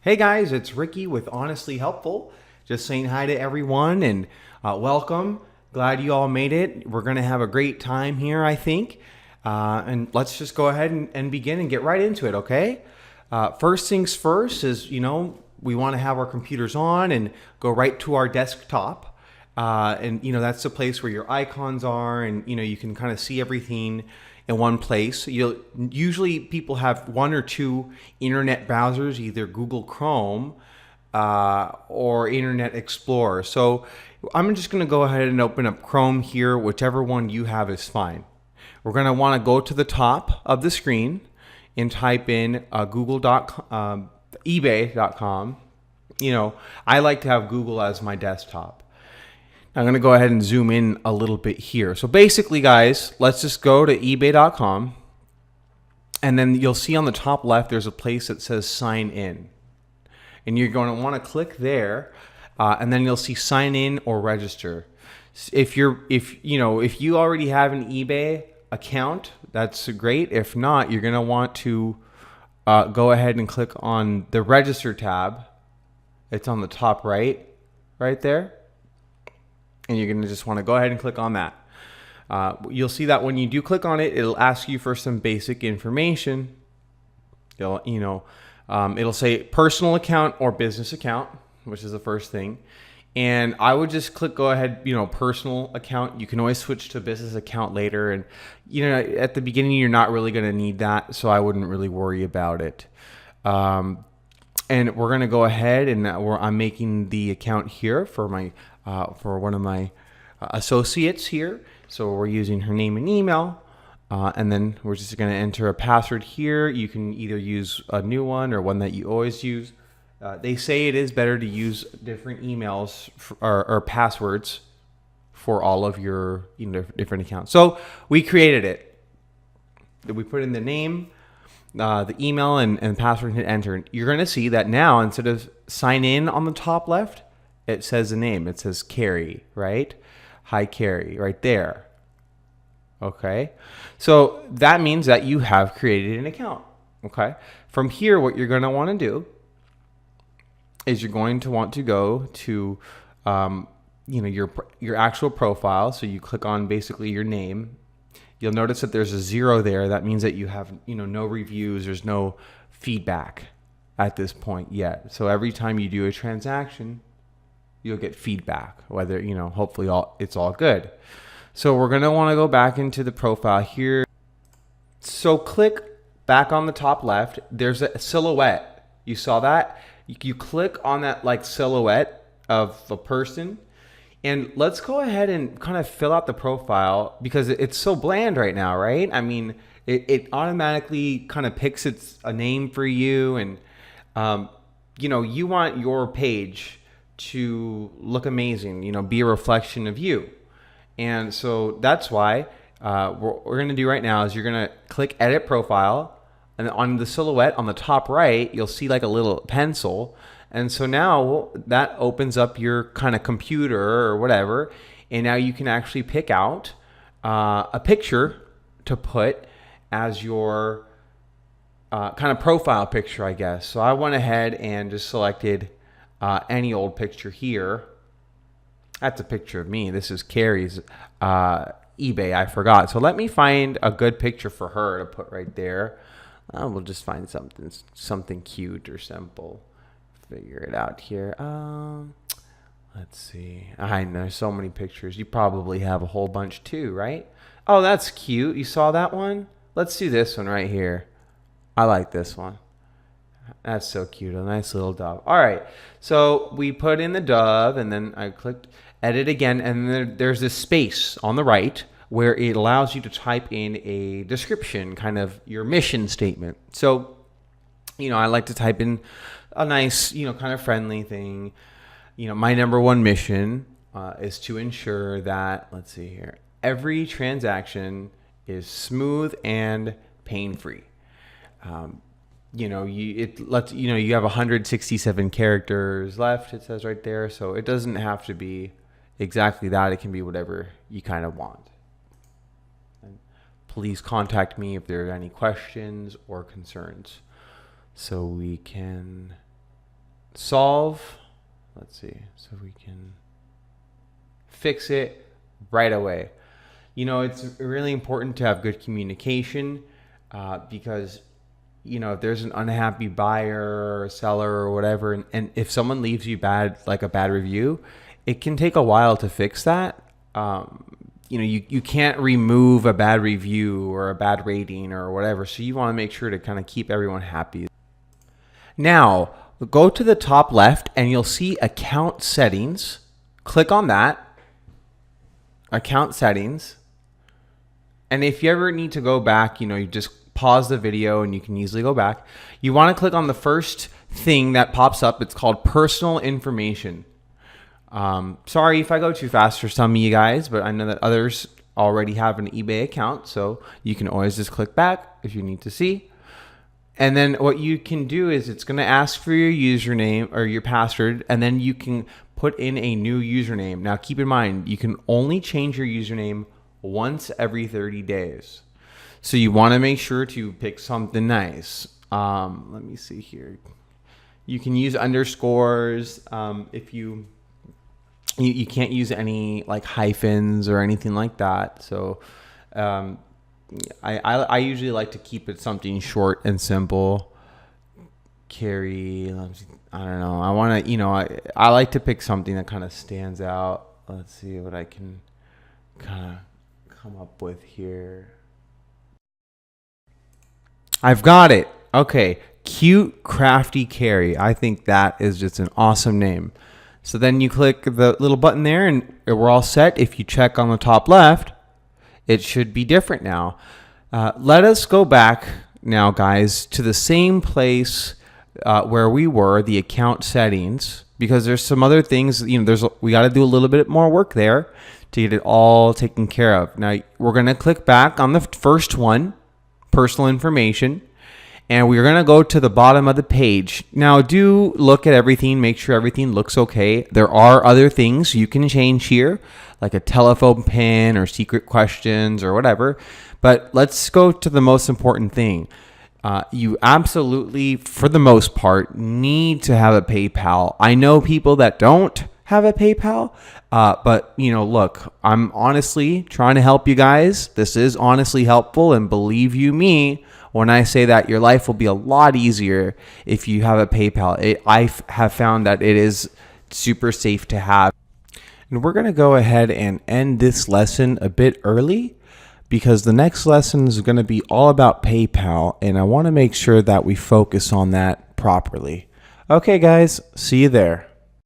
Hey guys, it's Ricky with Honestly Helpful. Just saying hi to everyone and welcome. Glad you all made it. We're going to have a great time here, I think. And let's just go ahead and begin and get right into it, okay? First things first is, we want to have our computers on and go right to our desktop. That's the place where your icons are, and you can kind of see everything in one place. You'll usually people have one or two internet browsers, either Google Chrome or Internet Explorer. So I'm just going to go ahead and open up Chrome here. Whichever one you have is fine. We're going to want to go to the top of the screen and type in google.com, ebay.com. I like to have Google as my desktop. I'm going to go ahead and zoom in a little bit here. So basically, guys, let's just go to ebay.com. And then you'll see on the top left, there's a place that says sign in. And you're going to want to click there. And then you'll see sign in or register. If you already have an eBay account, that's great. If not, you're going to want to go ahead and click on the register tab. It's on the top right there. And you're going to just want to go ahead and click on that. You'll see that when you do click on it, it'll ask you for some basic information. It'll say personal account or business account, which is the first thing. And I would just click go ahead, personal account. You can always switch to business account later. And, at the beginning, you're not really going to need that. So I wouldn't really worry about it. And we're going to go ahead and I'm making the account here for one of my associates here. So we're using her name and email. And then we're just going to enter a password here. You can either use a new one or one that you always use. They say it is better to use different emails or passwords for all of your different accounts. So we created it. We put in the name, the email, and password, and hit enter. You're going to see that now, instead of sign in on the top left, it says the name. It says Carrie, right? Hi, Carrie, right there. Okay. So that means that you have created an account. Okay. From here, what you're going to want to do is you're going to want to go to, your actual profile. So you click on basically your name. You'll notice that there's a 0 there. That means that you have, no reviews. There's no feedback at this point yet. So every time you do a transaction, you'll get feedback, whether, hopefully it's all good. So we're going to want to go back into the profile here. So click back on the top left. There's a silhouette. You saw that? You click on that like silhouette of a person. And let's go ahead and kind of fill out the profile because it's so bland right now, right? I mean, it automatically kind of picks a name for you. And, you want your page to look amazing, be a reflection of you. And so that's why what we're going to do right now is you're going to click edit profile, and on the silhouette on the top right, you'll see like a little pencil. And so now that opens up your kind of computer or whatever. And now you can actually pick out a picture to put as your kind of profile picture, I guess. So I went ahead and just selected any old picture here. That's a picture of me. This is Carrie's eBay. I forgot. So let me find a good picture for her to put right there. We'll just find something cute or simple. Figure it out here. Let's see. I know there's so many pictures. You probably have a whole bunch too, right? Oh, that's cute. You saw that one? Let's do this one right here. I like this one. That's so cute. A nice little dove. All right. So we put in the dove, and then I clicked edit again, and then there's this space on the right where it allows you to type in a description, kind of your mission statement. So, I like to type in a nice, kind of friendly thing. My number one mission is to ensure that, let's see here, every transaction is smooth and pain-free. You have 167 characters left, it says right there. So it doesn't have to be exactly that. It can be whatever you kind of want. And please contact me if there are any questions or concerns. So we can solve. Let's see, so we can fix it right away. You know, it's really important to have good communication because, you know, if there's an unhappy buyer or seller or whatever, and if someone leaves you like a bad review, it can take a while to fix that. You know, you can't remove a bad review or a bad rating or whatever. So you want to make sure to kind of keep everyone happy. Now, go to the top left and you'll see account settings. Click on that. Account settings. And if you ever need to go back, you know, you just pause the video and you can easily go back. You want to click on the first thing that pops up. It's called personal information. Sorry if I go too fast for some of you guys, but I know that others already have an eBay account, so you can always just click back if you need to see. And then what you can do is it's going to ask for your username or your password, and then you can put in a new username. Now keep in mind, you can only change your username once every 30 days. So you want to make sure to pick something nice. Let me see here. You can use underscores if you can't use any like hyphens or anything like that. So I usually like to keep it something short and simple. Carrie, I don't know. I want to, you know, I like to pick something that kind of stands out. Let's see what I can kind of come up with here. I've got it. Okay. Cute, crafty Carrie. I think that is just an awesome name. So then you click the little button there and we're all set. If you check on the top left, it should be different now. Let us go back now, guys, to the same place where we were, the account settings, because there's some other things, you know, we got to do a little bit more work there to get it all taken care of. Now, we're going to click back on the first one, personal information. And we're going to go to the bottom of the page. Now, do look at everything. Make sure everything looks okay. There are other things you can change here, like a telephone pin or secret questions or whatever. But let's go to the most important thing. You absolutely, for the most part, need to have a PayPal. I know people that don't have a PayPal, but, you know, look, I'm honestly trying to help you guys. This is honestly helpful, and believe you me, when I say that, your life will be a lot easier if you have a PayPal. I have found that it is super safe to have. And we're going to go ahead and end this lesson a bit early because the next lesson is going to be all about PayPal, and I want to make sure that we focus on that properly. Okay, guys, see you there.